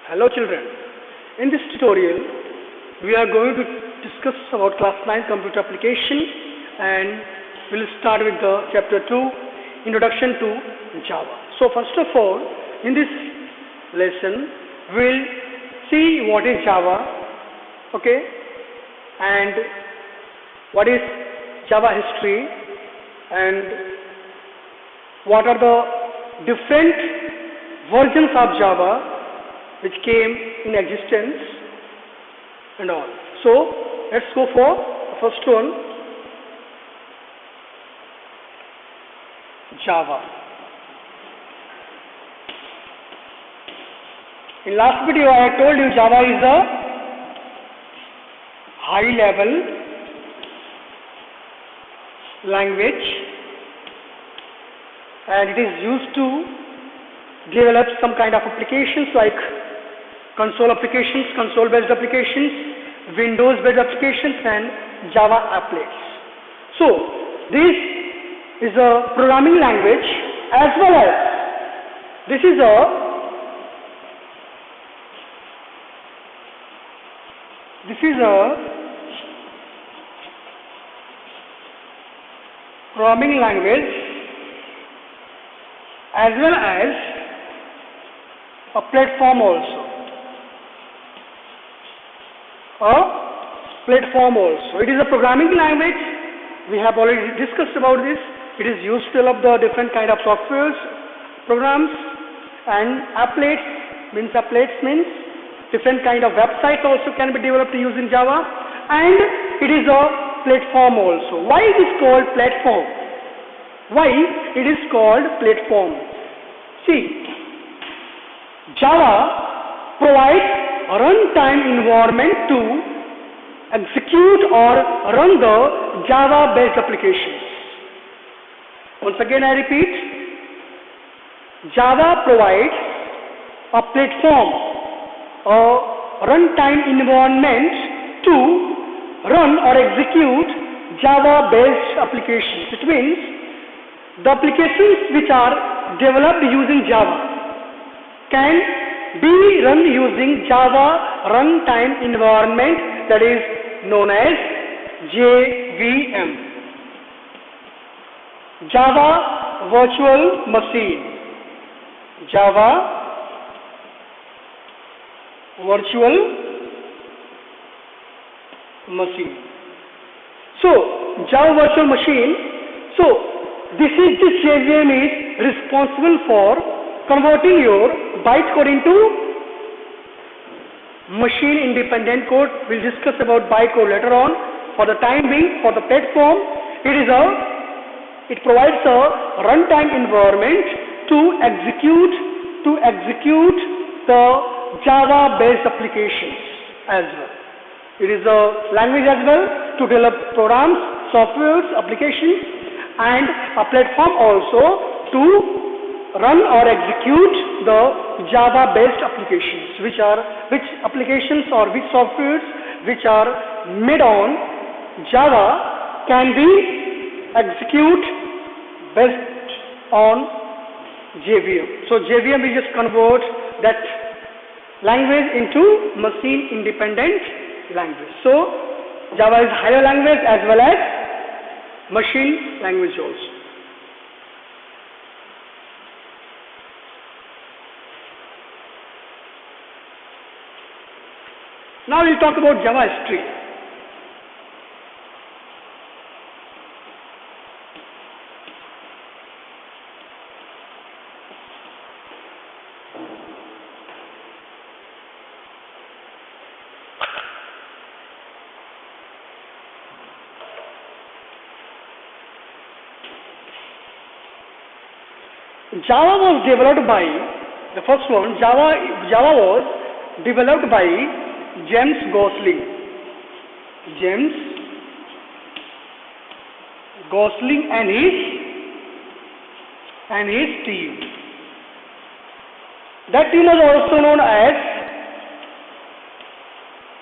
Hello children. In this tutorial, we are going to discuss about class 9 computer application and we'll start with the chapter 2, introduction to Java. So first of all, in this lesson, we'll see what is Java, okay, and what is Java history and what are the different versions of Java which came in existence and all. So let's go for the first one, Java. In last video I told you Java is a high level language and it is used to develop some kind of applications like console applications, console based applications, Windows based applications and Java applets. So this is a programming language as well as this is a programming language as well as a platform also. It is a programming language. We have already discussed about this. It is used to develop the different kind of softwares, programs, and applets means different kind of websites also can be developed using Java, and it is a platform also. Why it is called platform? Why it is called platform? See, Java provides a runtime environment to execute or run the Java based applications. Once again I repeat, Java provides a platform, a runtime environment to run or execute Java based applications. It means the applications which are developed using Java can be run using Java runtime environment, that is known as JVM. Java Virtual Machine. Java Virtual Machine. So Java Virtual Machine. This JVM is responsible for converting your bytecode into machine independent code. We'll discuss about bytecode later on. For the time being, for the platform, it provides a runtime environment to execute the Java based applications as well. It is a language as well to develop programs, softwares, applications, and a platform also to run or execute the Java based applications, which applications or which softwares which are made on Java can be executed based on JVM. So JVM will just convert that language into machine independent language. So Java is higher language as well as machine language also. Now we'll talk about Java history. Java was developed by, the first one, Java was developed by James Gosling. James Gosling and his team. That team was also known as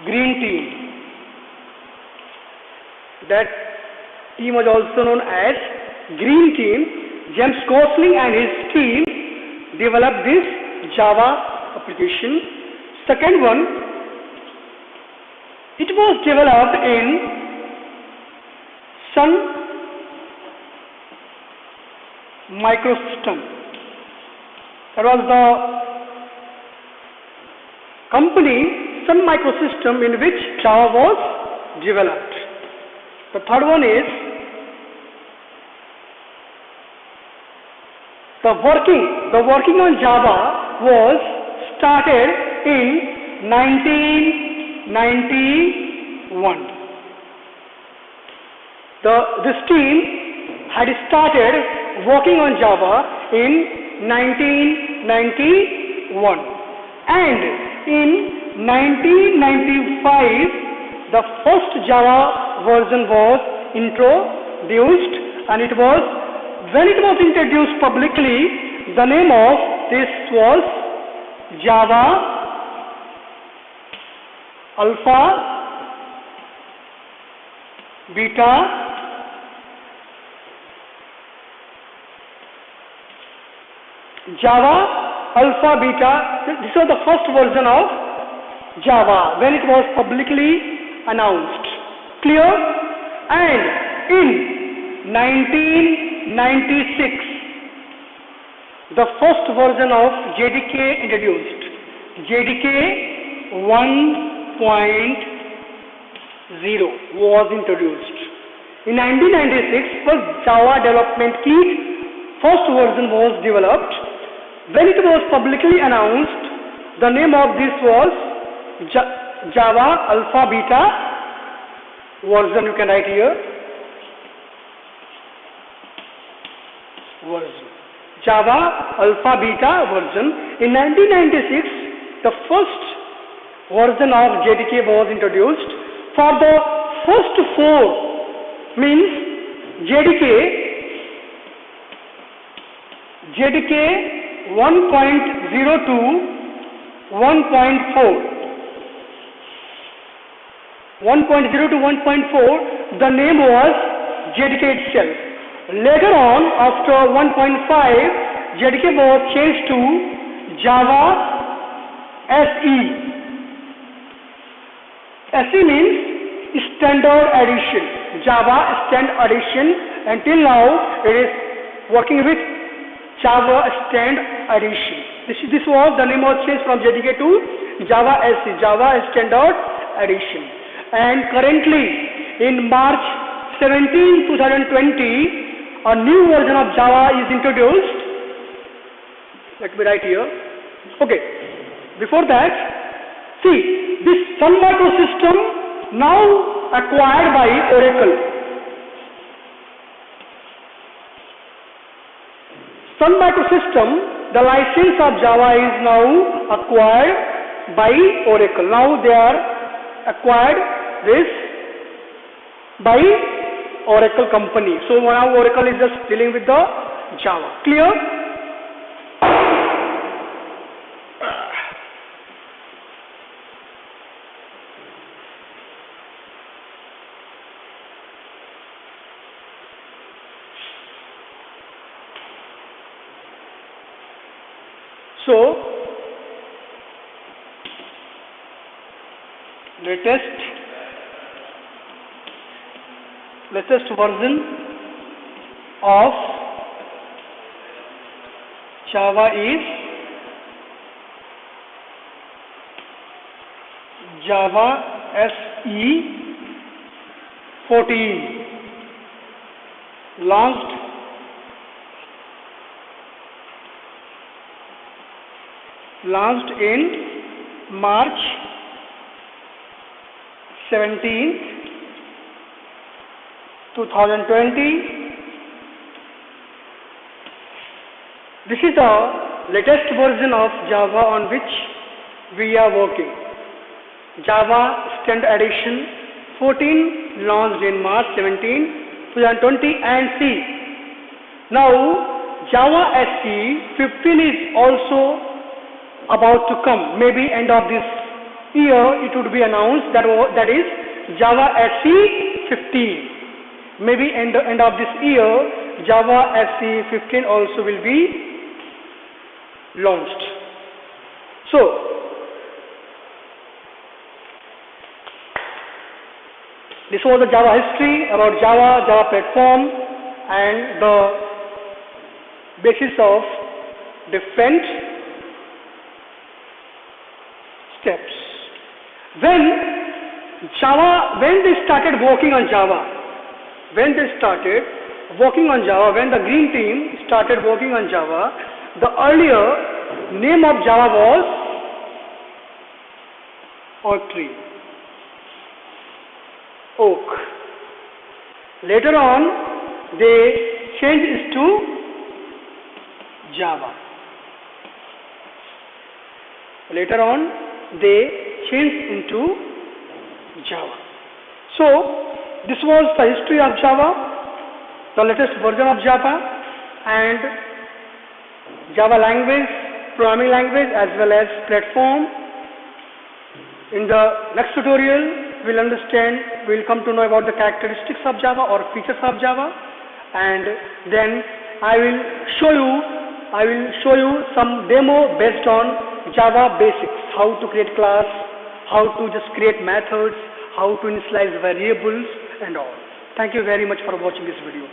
Green Team. That team was also known as Green Team. James Gosling and his team developed this Java application. Second one, it was developed in Sun Microsystem. That was the company Sun Microsystem in which Java was developed. The third one is the working on Java was started in 1991. This team had started working on Java in 1991, and in 1995 the first Java version was introduced, and when it was introduced publicly, the name of this was Java Alpha Beta Java Alpha Beta. This was the first version of Java when it was publicly announced. Clear? And in 1996, the first version of JDK introduced. JDK 1.0 was introduced. In 1996, first Java Development Kit first version was developed. When it was publicly announced, the name of this was Java Alpha Beta version. You can write here. Version. Java Alpha Beta version. In 1996, the first version of JDK was introduced. For the first four, means JDK 1.0 to 1.4. 1.0 to 1.4, the name was JDK itself. Later on, after 1.5, JDK was changed to Java SE. SE means Standard Edition. Java Standard Edition. Until now, it is working with Java Standard Edition. This was the name was changed from JDK to Java SE, Java Standard Edition. And currently, in March 17, 2020, a new version of Java is introduced. Let me write here. Okay. Before that, see, this Sun Microsystem now acquired by Oracle. Sun Microsystem, the license of Java is now acquired by Oracle. Now they are acquired this by Oracle company. So now Oracle is just dealing with the Java. Clear? So latest version of Java is Java SE 14, launched in March 17th, 2020. This is the latest version of Java on which we are working. Java Standard Edition 14 launched in March 17, 2020, and C. Now Java SE 15 is also about to come. Maybe end of this year it would be announced, that is Java SE 15. Maybe end of this year Java SE 15 also will be launched. So This was the Java history about Java, Java platform, and the basis of different steps. When they started working on Java, when the green team started working on Java, the earlier name of Java was oak. Later on, they changed it to Java. So, this was the history of Java, the latest version of Java, and Java language, programming language, as well as platform. In the next tutorial, we'll come to know about the characteristics of Java or features of Java, and then I will show you some demo based on Java basics, how to create class, how to just create methods, how to initialize variables and all. Thank you very much for watching this video.